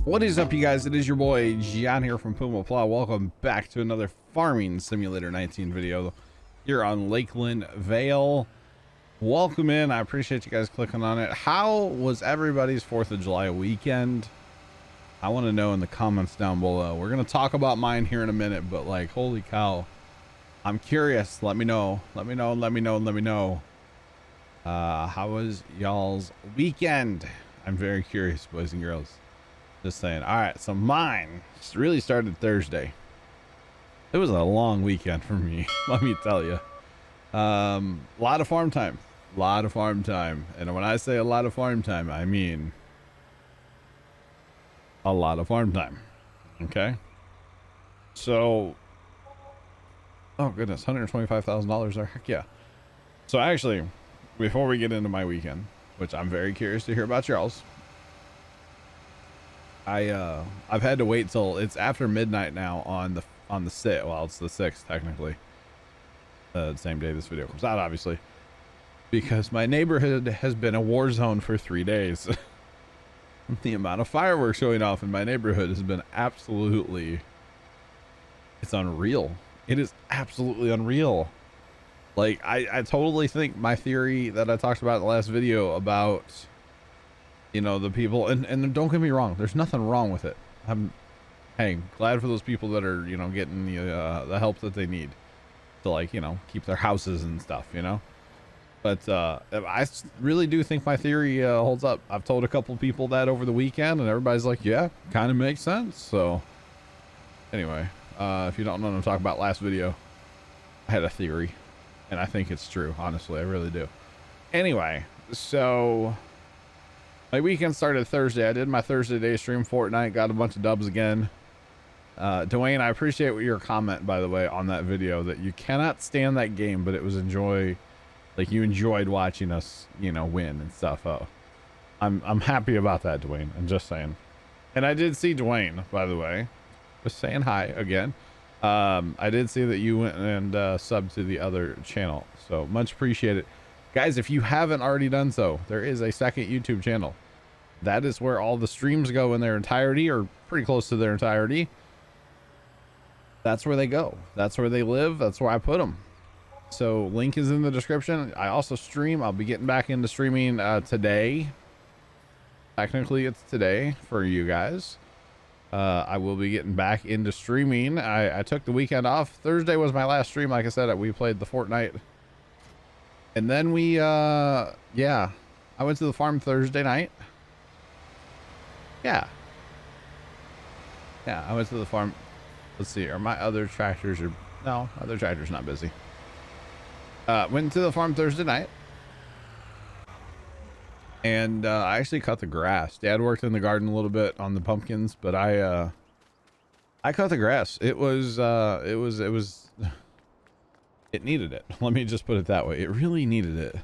What is up, you guys? It is your boy John here from Puma Plow. Welcome back to another Farming Simulator 19 video here on Lakeland Vale. Welcome in. I appreciate you guys clicking on it. How was everybody's 4th of July weekend? I want to know in the comments down below. We're going to talk about mine here in a minute, but like, holy cow, I'm curious. Let me know. Let me know. How was y'all's weekend? I'm very curious, boys and girls. Just saying. All right, so mine really started Thursday. It was a long weekend for me, let me tell you. A lot of farm time. And when I say a lot of farm time, I mean a lot of farm time. Okay, so oh goodness, $125,000 there. Heck yeah. So actually, before we get into my weekend, which I'm very curious to hear about y'all's, I've had to wait till it's after midnight now on the 6th. Well, it's the 6th technically, the same day this video comes out, obviously, because my neighborhood has been a war zone for 3 days. The amount of fireworks showing off in my neighborhood has been absolutely, it's unreal. It is absolutely unreal. Like, I totally think my theory that I talked about in the last video about, you know, the people, and don't get me wrong, there's nothing wrong with it. I'm, hey, glad for those people that are, you know, getting the help that they need to, like, you know, keep their houses and stuff, you know. But I really do think my theory holds up. I've told a couple people that over the weekend, and everybody's like, yeah, kind of makes sense. So anyway, if you don't know what I'm talking about, last video I had a theory, and I think it's true. Honestly, I really do. Anyway, so my weekend started Thursday. I did my Thursday day stream, Fortnite, got a bunch of dubs again. Dwayne, I appreciate your comment, by the way, on that video, that you cannot stand that game, but it was like you enjoyed watching us, you know, win and stuff. Oh, I'm happy about that, Dwayne. I'm just saying. And I did see Dwayne, by the way, just saying hi again. I did see that you went and subbed to the other channel, so much appreciated. Guys, if you haven't already done so, there is a second YouTube channel. That is where all the streams go in their entirety, or pretty close to their entirety. That's where they go. That's where they live. That's where I put them. So link is in the description. I also stream. I'll be getting back into streaming today. Technically, it's today for you guys. I will be getting back into streaming. I took the weekend off. Thursday was my last stream. Like I said, we played the Fortnite. And then we, yeah, I went to the farm Thursday night. Yeah, I went to the farm. Let's see, are my other tractors no, other tractor's not busy. Went to the farm Thursday night. And I actually cut the grass. Dad worked in the garden a little bit on the pumpkins, but I cut the grass. It needed it. Let me just put it that way. It really needed it.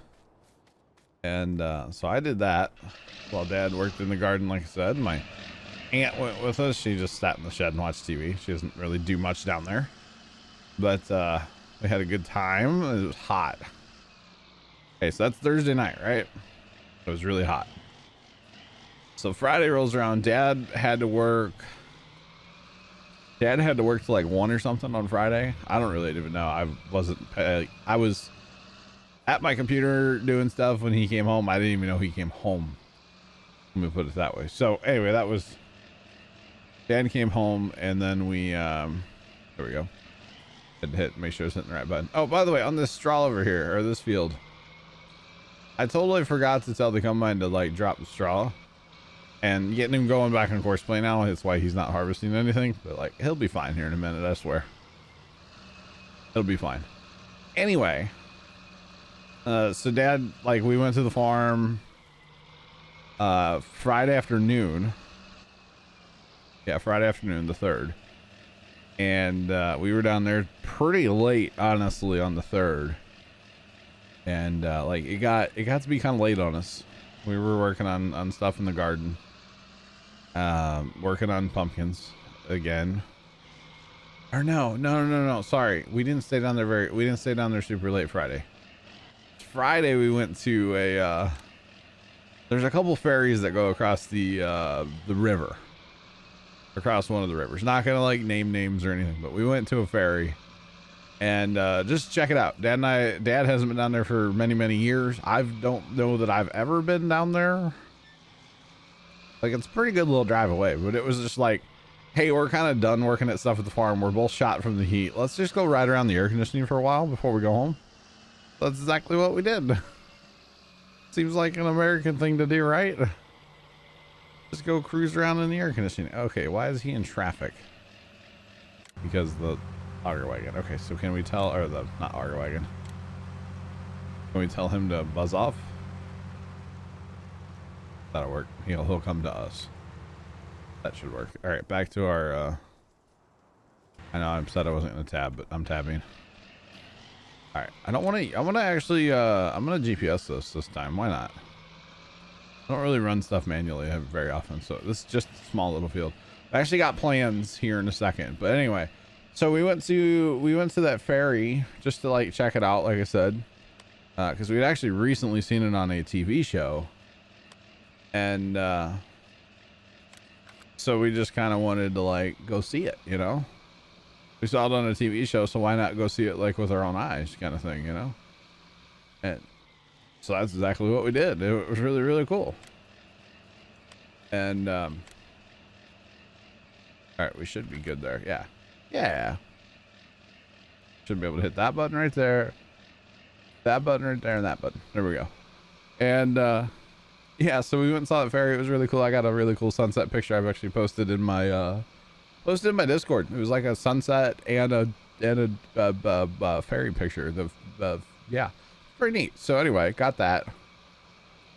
And so I did that while Dad worked in the garden. Like I said, my aunt went with us. She just sat in the shed and watched TV. She doesn't really do much down there, but we had a good time. It was hot. Okay, so that's Thursday night, right? It was really hot. So Friday rolls around. Dad had to work till like 1 or something on Friday. I don't really even know. I was at my computer doing stuff when he came home. I didn't even know he came home. Let me put it that way. So anyway, that was, Dad came home, and then we, there we go. Make sure it's hitting the right button. Oh, by the way, on this straw over here, or this field, I totally forgot to tell the combine to like drop the straw. And getting him going back in course play now, that's why he's not harvesting anything. But like, he'll be fine here in a minute, I swear. It'll be fine. Anyway, so Dad, like, we went to the farm Friday afternoon. Yeah, Friday afternoon, the 3rd. And we were down there pretty late, honestly, on the 3rd. And like, it got to be kind of late on us. We were working on stuff in the garden. Working on pumpkins again. Or no, sorry, we didn't stay down there super late Friday. Friday we went to a there's a couple ferries that go across the river, across one of the rivers. Not gonna like name names or anything, but we went to a ferry and just check it out. Dad hasn't been down there for many years. I don't know that I've ever been down there. Like, it's a pretty good little drive away, but it was just like, hey, we're kind of done working at stuff at the farm. We're both shot from the heat. Let's just go ride around the air conditioning for a while before we go home. That's exactly what we did. Seems like an American thing to do, right? Just go cruise around in the air conditioning. Okay, why is he in traffic? Because the auger wagon. Okay, so can we tell, or the, not auger wagon. Can we tell him to buzz off? That'll work. He'll come to us. That should work. All right, back to our, I know I said I wasn't going to tab, but I'm tabbing. All right, I want to actually, I'm going to GPS this time. Why not? I don't really run stuff manually very often, so this is just a small little field. I actually got plans here in a second, but anyway, so we went to that ferry just to like check it out, like I said, because we'd actually recently seen it on a TV show. And so we just kind of wanted to like go see it, you know. We saw it on a TV show, so why not go see it like with our own eyes, kind of thing, you know. And so that's exactly what we did. It was really cool. And all right, we should be good there. Yeah, should be able to hit that button right there, that button right there, and that button. There we go. And yeah, so we went and saw the ferry. It was really cool. I got a really cool sunset picture I've actually posted in my Discord. It was like a sunset and a ferry picture. Yeah, pretty neat. So anyway, got that.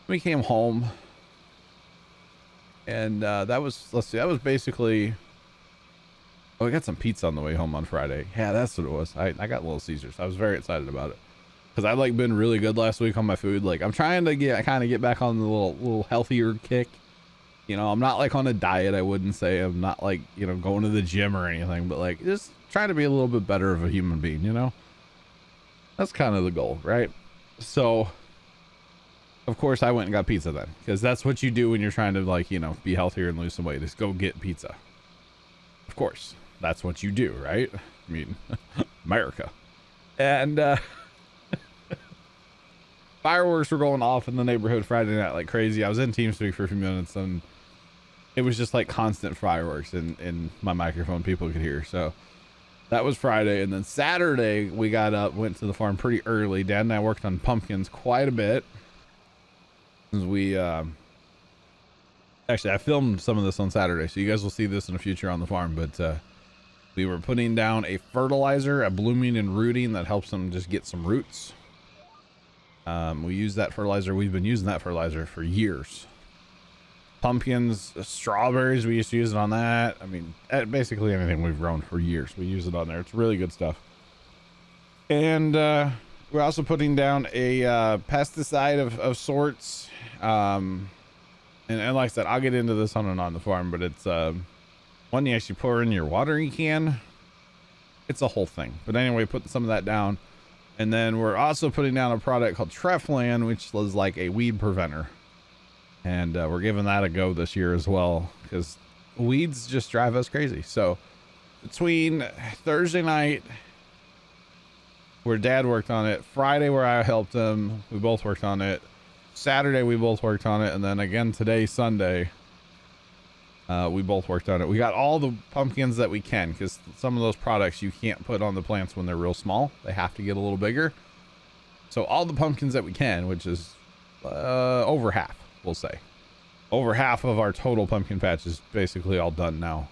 We came home, and that was, let's see, that was basically, oh, we got some pizza on the way home on Friday. Yeah, that's what it was. I got Little Caesars. I was very excited about it. Cause I've like been really good last week on my food. Like I'm trying to get back on the little healthier kick. You know, I'm not like on a diet. I wouldn't say I'm not like, you know, going to the gym or anything, but like just trying to be a little bit better of a human being, you know, that's kind of the goal, right? So of course I went and got pizza then, because that's what you do when you're trying to like, you know, be healthier and lose some weight, is go get pizza. Of course, that's what you do, right? I mean, America. And, fireworks were going off in the neighborhood Friday night like crazy. I was in TeamSpeak for a few minutes and it was just like constant fireworks in my microphone. People could hear. So that was Friday. And then Saturday we got up, went to the farm pretty early. Dad and I worked on pumpkins quite a bit. We actually, I filmed some of this on Saturday, so you guys will see this in the future on the farm. But we were putting down a fertilizer, a blooming and rooting that helps them just get some roots. We use that fertilizer. We've been using that fertilizer for years. Pumpkins, strawberries, we used to use it on that. I mean, basically anything we've grown for years, we use it on there. It's really good stuff. And we're also putting down a pesticide of sorts. And like I said, I'll get into this on and on the farm, but it's one you actually pour in your watering can. It's a whole thing. But anyway, put some of that down. And then we're also putting down a product called Treflan, which is like a weed preventer. And we're giving that a go this year as well, because weeds just drive us crazy. So between Thursday night, where Dad worked on it, Friday where I helped him, we both worked on it. Saturday we both worked on it, and then again today, Sunday, we both worked on it. We got all the pumpkins that we can, because some of those products you can't put on the plants when they're real small. They have to get a little bigger. So all the pumpkins that we can, which is over half, we'll say. Over half of our total pumpkin patch is basically all done now.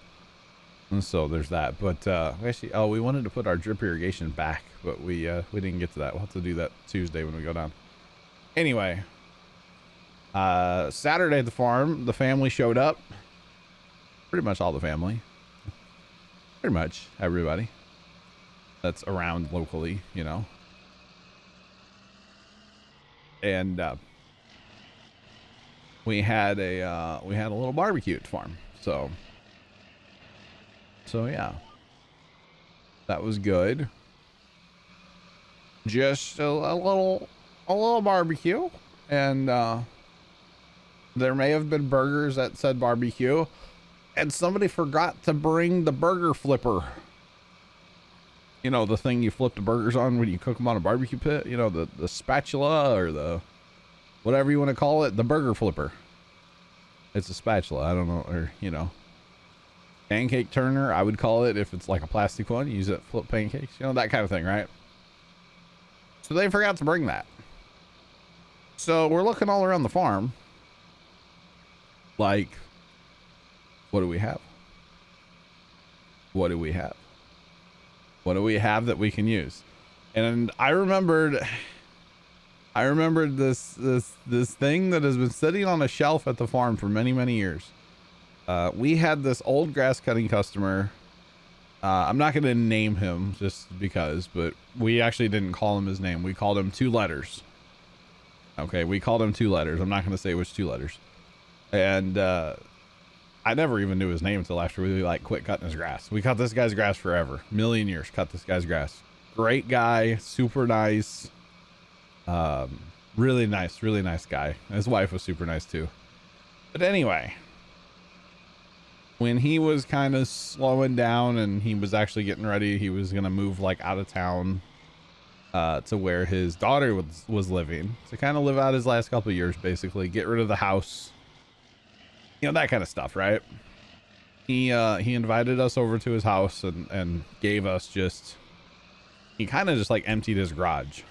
And so there's that. But actually, oh, we wanted to put our drip irrigation back, but we didn't get to that. We'll have to do that Tuesday when we go down. Anyway, Saturday at the farm, the family showed up. Pretty much all the family. Pretty much everybody that's around locally, you know. And we had a little barbecue at the farm. So yeah, that was good. Just a little barbecue, and there may have been burgers that said barbecue. and somebody forgot to bring the burger flipper. You know, the thing you flip the burgers on when you cook them on a barbecue pit, you know, the spatula or the whatever you want to call it, the burger flipper. It's a spatula, I don't know, or, you know, pancake turner, I would call it, if it's like a plastic one, you use it to flip pancakes, you know, that kind of thing, right? So they forgot to bring that. So we're looking all around the farm. Like, what do we have? What do we have? What do we have that we can use? And I remembered this thing that has been sitting on a shelf at the farm for many, many years. We had this old grass cutting customer. I'm not going to name him just because, but we actually didn't call him his name. We called him 2 letters. Okay, we called him 2 letters. I'm not going to say which 2 letters. And I never even knew his name until after we like quit cutting his grass. We cut this guy's grass forever, million years. Cut this guy's grass. Great guy, super nice. Really nice guy. His wife was super nice too. But anyway, when he was kind of slowing down and he was actually getting ready, he was gonna move like out of town to where his daughter was living, to kind of live out his last couple of years, basically get rid of the house, you know, that kind of stuff, right? He invited us over to his house and gave us he kind of just like emptied his garage.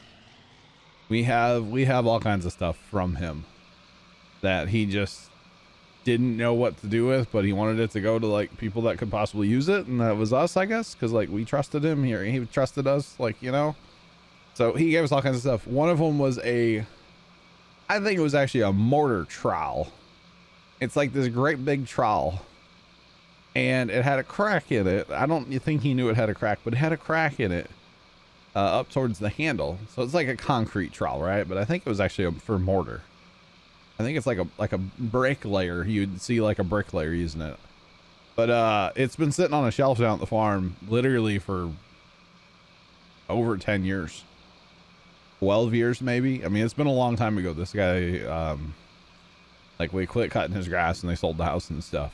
We have all kinds of stuff from him that he just didn't know what to do with, but he wanted it to go to like people that could possibly use it, and that was us, I guess, because like we trusted him here, he trusted us, like, you know. So he gave us all kinds of stuff. One of them was I think it was actually a mortar trowel. It's like this great big trowel, and it had a crack in it. I don't think he knew it had a crack, but it had a crack in it up towards the handle. So it's like a concrete trowel, right? But I think it was actually for mortar. I think it's like a bricklayer. You'd see like a bricklayer using it. But it's been sitting on a shelf down at the farm literally for over 10 years. 12 years maybe. I mean, it's been a long time ago. This guy, like, we quit cutting his grass and they sold the house and stuff.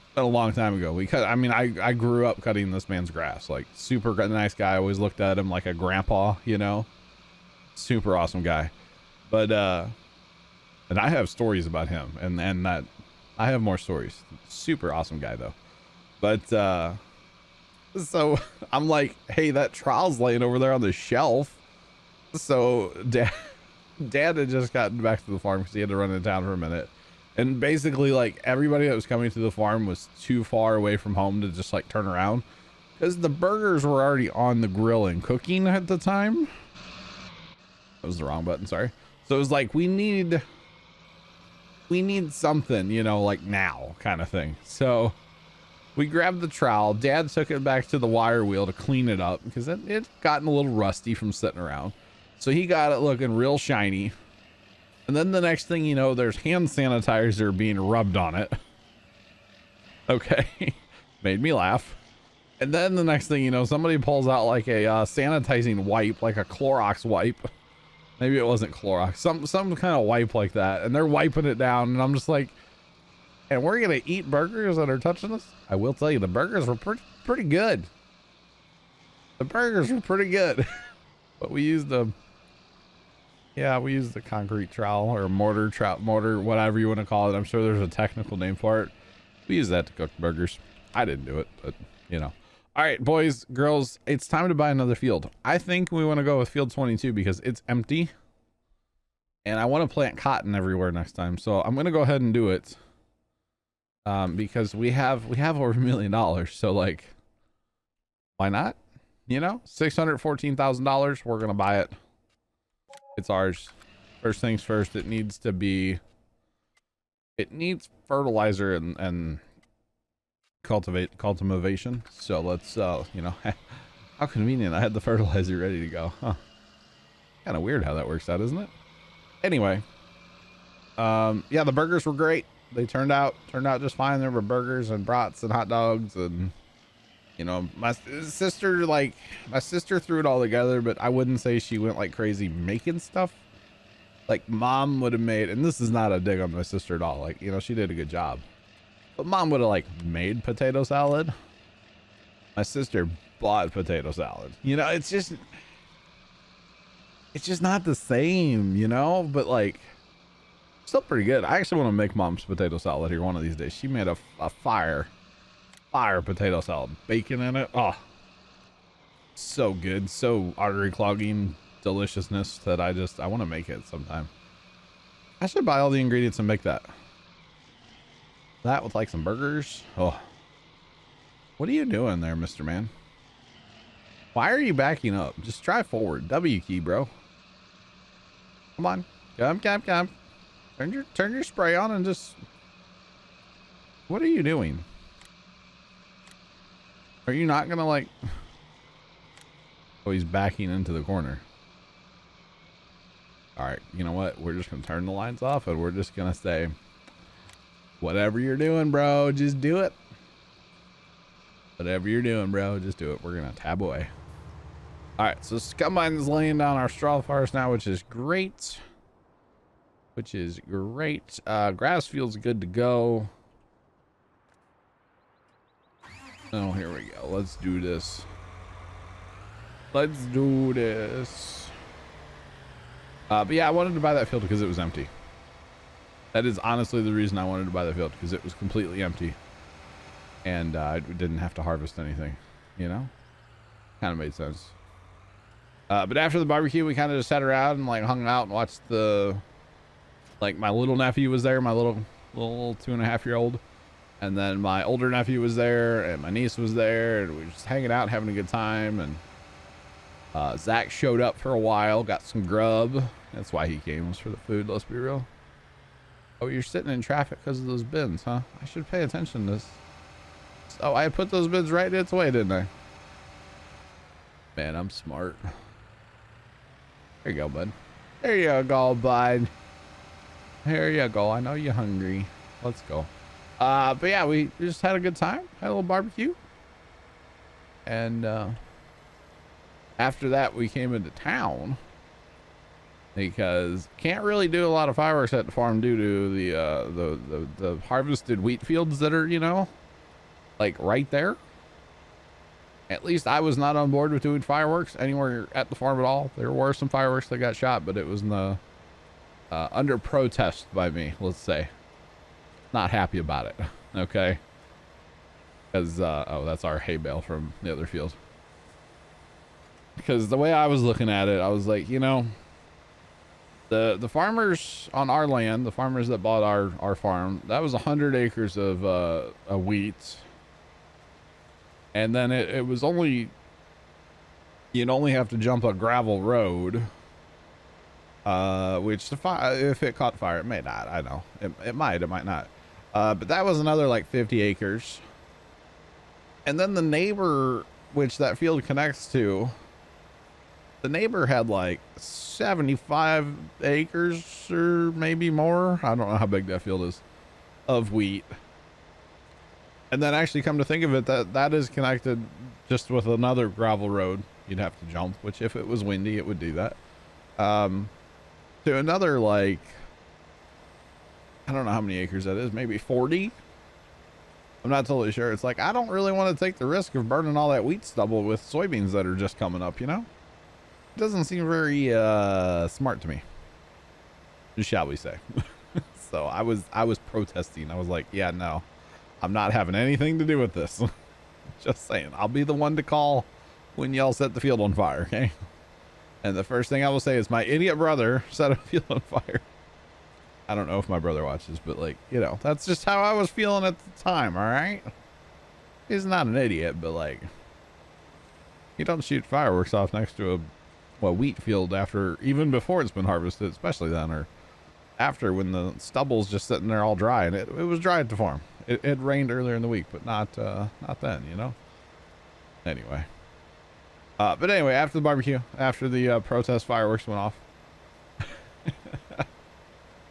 It's been a long time ago. I grew up cutting this man's grass. Like, super nice guy. I always looked at him like a grandpa, you know. Super awesome guy. But and I have stories about him, and that I have more stories. Super awesome guy though. But so I'm like, hey, that trowel's laying over there on the shelf. So dad had just gotten back to the farm because he had to run into town for a minute, and basically like everybody that was coming to the farm was too far away from home to just like turn around, because the burgers were already on the grill and cooking at the time. That was the wrong button, sorry. So it was like, we need something, you know, like now kind of thing. So we grabbed the trowel. Dad took it back to the wire wheel to clean it up because it gotten a little rusty from sitting around. So he got it looking real shiny. And then the next thing you know, there's hand sanitizer being rubbed on it. Okay. Made me laugh. And then the next thing you know, somebody pulls out like a sanitizing wipe, like a Clorox wipe. Maybe it wasn't Clorox, some kind of wipe like that, and they're wiping it down, and I'm just like, and we're gonna eat burgers that are touching us? I will tell you, the burgers were pretty good. The burgers were pretty good. But we used the concrete trowel or mortar, whatever you want to call it. I'm sure there's a technical name for it. We use that to cook burgers. I didn't do it, but you know. All right, boys, girls, it's time to buy another field. I think we want to go with field 22 because it's empty, and I want to plant cotton everywhere next time. So I'm going to go ahead and do it because we have over $1 million. So like, why not? You know, $614,000. We're going to buy it. It's ours. First things first, it needs fertilizer and cultivation. So let's you know, how convenient. I had the fertilizer ready to go. Huh. Kind of weird how that works out, isn't it? Anyway, yeah, the burgers were great. They turned out just fine. There were burgers and brats and hot dogs, and you know, my sister threw it all together, but I wouldn't say she went like crazy making stuff like mom would have made. And this is not a dig on my sister at all. Like, you know, she did a good job. But mom would have like made potato salad. My sister bought potato salad. You know, it's just not the same, you know, but like still pretty good. I actually want to make mom's potato salad here one of these days. She made a fire potato salad, bacon in it. Oh, so good. So artery clogging deliciousness that I want to make it sometime. I should buy all the ingredients and make that. That with like some burgers. Oh, what are you doing there, Mr. Man? Why are you backing up? Just drive forward. W key, bro. Come on. Come. Turn your spray on and just... What are you doing? Are you not gonna like... Oh, he's backing into the corner. All right, you know what? We're just gonna turn the lights off and we're just gonna say, whatever you're doing, bro, just do it. Whatever you're doing, bro, just do it. We're gonna tab away. All right, so Scumbine's laying down our straw forest now, which is great. Grass field's good to go. Oh, here we go. Let's do this. But yeah, I wanted to buy that field because it was empty. That is honestly the reason I wanted to buy the field, because it was completely empty. And I didn't have to harvest anything, you know? Kind of made sense. But after the barbecue, we kind of just sat around and like hung out and watched the... Like my little nephew was there, my little 2.5-year-old. And then my older nephew was there and my niece was there. And we were just hanging out, having a good time. And Zach showed up for a while, got some grub. That's why he came, was for the food, let's be real. Oh, you're sitting in traffic because of those bins, huh? I should pay attention to this. Oh, I put those bins right its way, didn't I? Man, I'm smart. There you go, bud. There you go, bud. There you go. I know you're hungry. Let's go. But yeah, we just had a good time. Had a little barbecue. And after that, we came into town because can't really do a lot of fireworks at the farm due to the harvested wheat fields that are, you know, like right there. At least I was not on board with doing fireworks anywhere at the farm at all. There were some fireworks that got shot, but it was in the under protest by me, let's say. Not happy about it. Okay. Because oh, that's our hay bale from the other field. Because the way I was looking at it, I was like, you know, the farmers on our land, the farmers that bought our farm, that was 100 acres of wheat. And then it was only, you'd only have to jump a gravel road, which if it caught fire, it may not. I know it might not. But that was another like 50 acres. And then the neighbor, which that field connects to, the neighbor had like 75 acres or maybe more. I don't know how big that field is of wheat. And then actually come to think of it, that is connected just with another gravel road. You'd have to jump, which if it was windy, it would do that. To another, like, I don't know how many acres that is, maybe 40. I'm not totally sure. It's like, I don't really want to take the risk of burning all that wheat stubble with soybeans that are just coming up, you know? It doesn't seem very smart to me, shall we say. So I was protesting. I was like, yeah, no, I'm not having anything to do with this. Just saying, I'll be the one to call when y'all set the field on fire, okay? And the first thing I will say is my idiot brother set a field on fire. I don't know if my brother watches, but like, you know, that's just how I was feeling at the time, all right? He's not an idiot, but like, you don't shoot fireworks off next to a wheat field after, even before it's been harvested, especially then, or after when the stubble's just sitting there all dry. And it was dry at the farm. It rained earlier in the week, but not then, you know? Anyway. But anyway, after the barbecue, after the protest fireworks went off.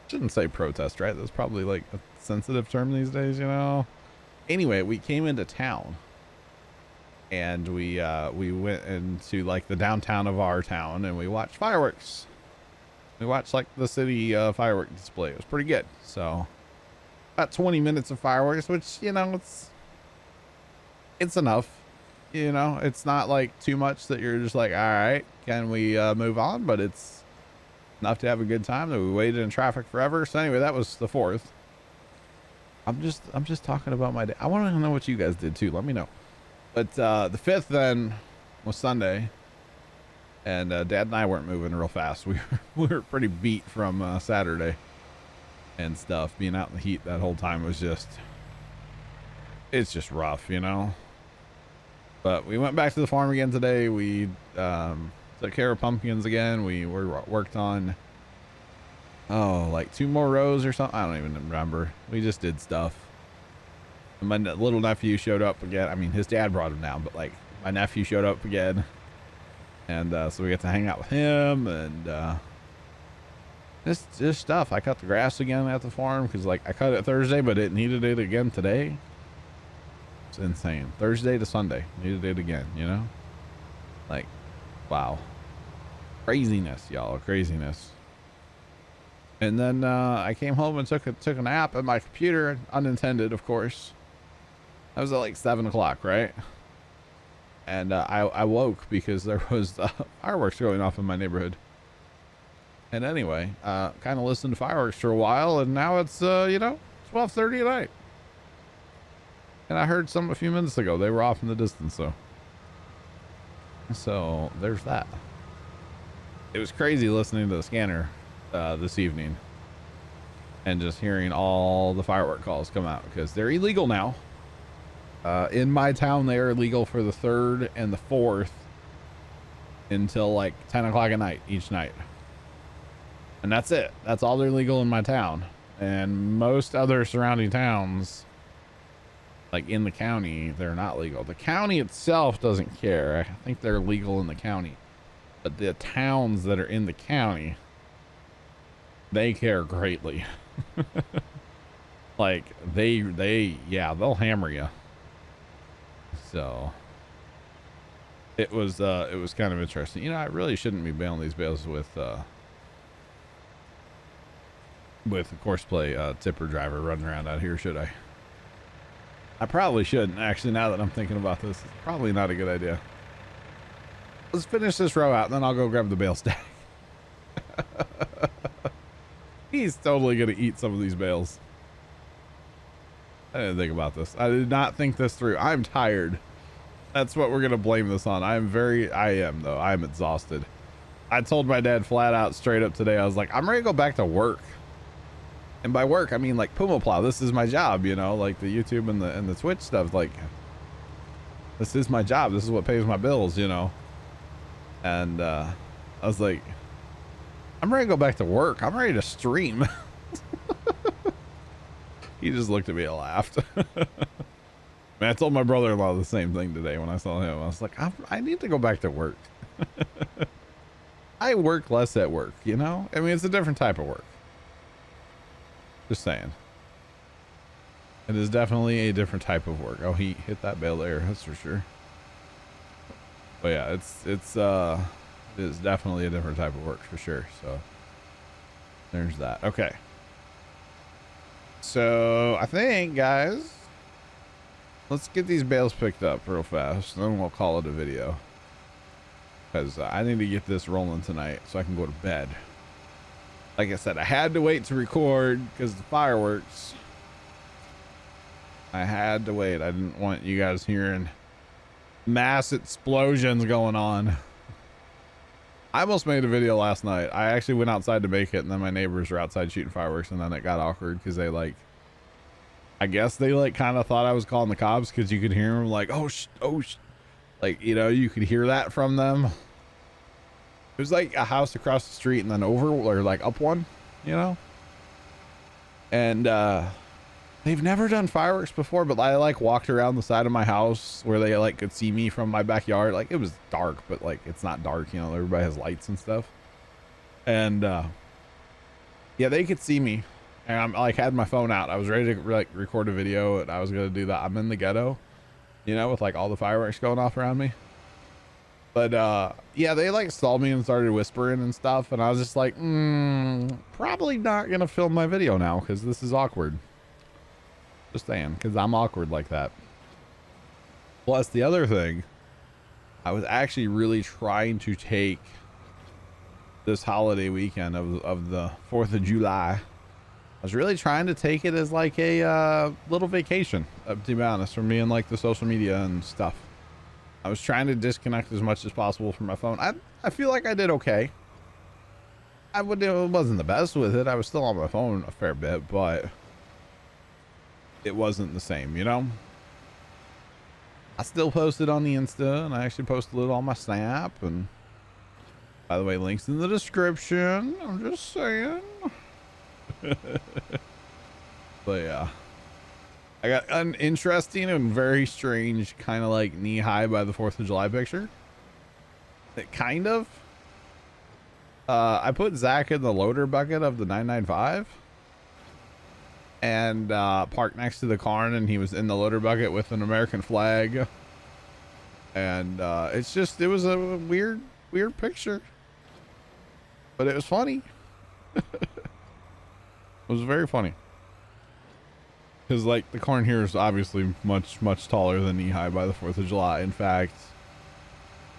Shouldn't say protest, right? That's probably like a sensitive term these days, you know? Anyway, we came into town. And we went into like the downtown of our town and we watched fireworks. We watched like the city firework display. It was pretty good. So about 20 minutes of fireworks, which, you know, it's enough. You know, it's not like too much that you're just like, all right, can we move on? But it's enough to have a good time that we waited in traffic forever. So anyway, that was the 4th. I'm just talking about my day. I want to know what you guys did too. Let me know. But the 5th then was Sunday, and Dad and I weren't moving real fast. We were pretty beat from Saturday and stuff. Being out in the heat that whole time was it's just rough, you know. But we went back to the farm again today. We took care of pumpkins again. We worked on like 2 more rows or something. I don't even remember. We just did stuff. And my little nephew showed up again. I mean, his dad brought him down, but like my nephew showed up again, and so we got to hang out with him and just stuff. I cut the grass again at the farm because like I cut it Thursday, but it needed it again today. It's insane. Thursday to Sunday, needed it again, you know? Like, wow. Craziness, y'all, craziness. And then I came home and took a nap at my computer, unintended, of course. I was at like 7 o'clock, right? And I woke because there was fireworks going off in my neighborhood. And anyway, kind of listened to fireworks for a while, and now it's, you know, 12:30 at night. And I heard some a few minutes ago. They were off in the distance, so there's that. It was crazy listening to the scanner this evening and just hearing all the firework calls come out because they're illegal now. In my town, they are illegal for the 3rd and the 4th until like 10 o'clock at night each night. And that's it. That's all they're legal in my town. And most other surrounding towns, like in the county, they're not legal. The county itself doesn't care. I think they're legal in the county, but the towns that are in the county, they care greatly. Like yeah, they'll hammer you. So it was kind of interesting. You know, I really shouldn't be bailing these bales with a courseplay tipper driver running around out here, should I? I probably shouldn't, actually, now that I'm thinking about this. It's probably not a good idea. Let's finish this row out, and then I'll go grab the bale stack. He's totally going to eat some of these bales. I didn't think about this. I did not think this through. I'm tired. That's what we're going to blame this on. I am, though. I'm exhausted. I told my dad flat out straight up today, I was like, I'm ready to go back to work. And by work, I mean like Puma Plow. This is my job, you know, like the YouTube and the Twitch stuff. Like, this is my job. This is what pays my bills, you know. And I was like, I'm ready to go back to work. I'm ready to stream. He just looked at me and laughed. Man, I told my brother-in-law the same thing today when I saw him. I was like, I need to go back to work. I work less at work, you know? I mean, it's a different type of work. Just saying. It is definitely a different type of work. Oh, he hit that bale there, that's for sure. But yeah, it is definitely a different type of work for sure. So there's that. Okay. So I think, guys, let's get these bales picked up real fast, and then we'll call it a video. Because I need to get this rolling tonight so I can go to bed. Like I said, I had to wait to record because the fireworks. I had to wait. I didn't want you guys hearing mass explosions going on. I almost made a video last night. I actually went outside to make it, and then my neighbors were outside shooting fireworks, and then it got awkward because they like, I guess they like kind of thought I was calling the cops because you could hear them like, oh, like, you know, you could hear that from them. It was like a house across the street and then over or like up one, you know? And they've never done fireworks before, but I like walked around the side of my house where they like could see me from my backyard. Like it was dark, but like it's not dark, you know, everybody has lights and stuff. And yeah, they could see me. And I'm like had my phone out. I was ready to like record a video, and I was gonna do that. I'm in the ghetto, you know, with like all the fireworks going off around me. But yeah, they like saw me and started whispering and stuff, and I was just like, probably not gonna film my video now because this is awkward. Just saying, because I'm awkward like that. Plus, the other thing, I was actually really trying to take this holiday weekend of the 4th of July. I was really trying to take it as like a little vacation, to be honest, from me and like the social media and stuff. I was trying to disconnect as much as possible from my phone. I feel like I did okay. It wasn't the best with it. I was still on my phone a fair bit, but it wasn't the same, you know? I still posted on the Insta, and I actually posted it on my Snap. And by the way, links in the description. I'm just saying. But yeah, I got an interesting and very strange kind of like knee high by the 4th of July picture. It kind of, I put Zach in the loader bucket of the 995 and parked next to the Karn, and he was in the loader bucket with an American flag. And it was a weird picture, but it was funny. It was very funny. Because like the Karn here is obviously much taller than knee high by the 4th of July. In fact,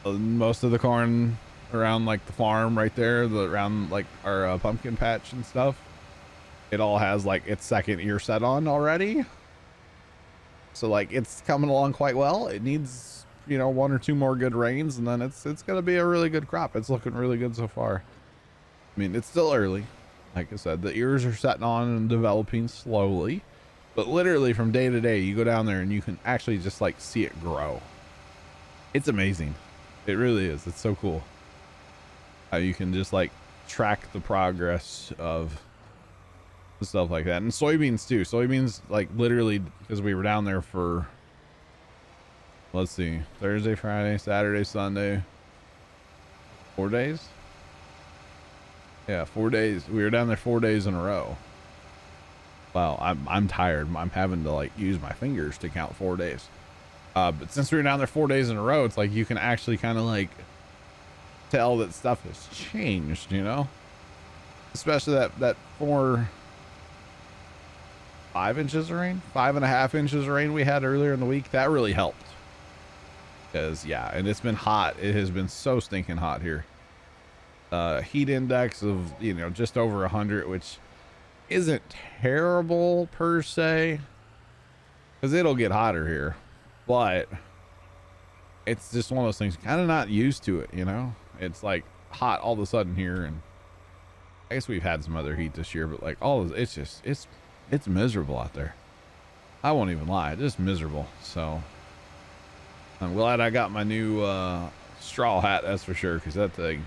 most of the Karn around like the farm right there, around like our pumpkin patch and stuff, it all has like its second ear set on already. So like it's coming along quite well. It needs, you know, 1 or 2 more good rains, and then it's gonna be a really good crop. It's looking really good so far. I mean, it's still early. Like I said, the ears are setting on and developing slowly, but literally from day to day, you go down there and you can actually just like see it grow. It's amazing. It really is. It's so cool how you can just like track the progress of stuff like that. And soybeans too. Soybeans, like literally, because we were down there for, let's see, Thursday, Friday, Saturday, Sunday, 4 days. Yeah, 4 days. We were down there 4 days in a row. Wow, I'm tired. I'm having to like use my fingers to count 4 days. But since we were down there 4 days in a row, it's like you can actually kind of like tell that stuff has changed, you know? Especially that 5 inches of rain, 5.5 inches of rain we had earlier in the week. That really helped. Because yeah, and it's been hot. It has been so stinking hot here. Heat index of, you know, just over 100, which isn't terrible per se, because it'll get hotter here, but it's just one of those things, kind of not used to it, you know? It's like hot all of a sudden here, and I guess we've had some other heat this year, but like it's miserable out there. I won't even lie, it's just miserable. So I'm glad I got my new straw hat, that's for sure, because that thing,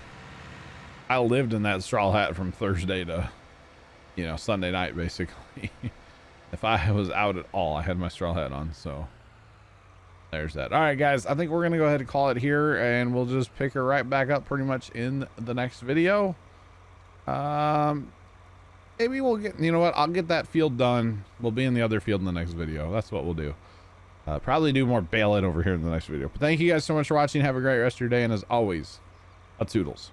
I lived in that straw hat from Thursday to, you know, Sunday night, basically. If I was out at all, I had my straw hat on. So there's that. All right, guys, I think we're going to go ahead and call it here, and we'll just pick her right back up pretty much in the next video. Maybe we'll get, you know what? I'll get that field done. We'll be in the other field in the next video. That's what we'll do. Probably do more bale it over here in the next video. But thank you guys so much for watching. Have a great rest of your day. And as always, a toodles.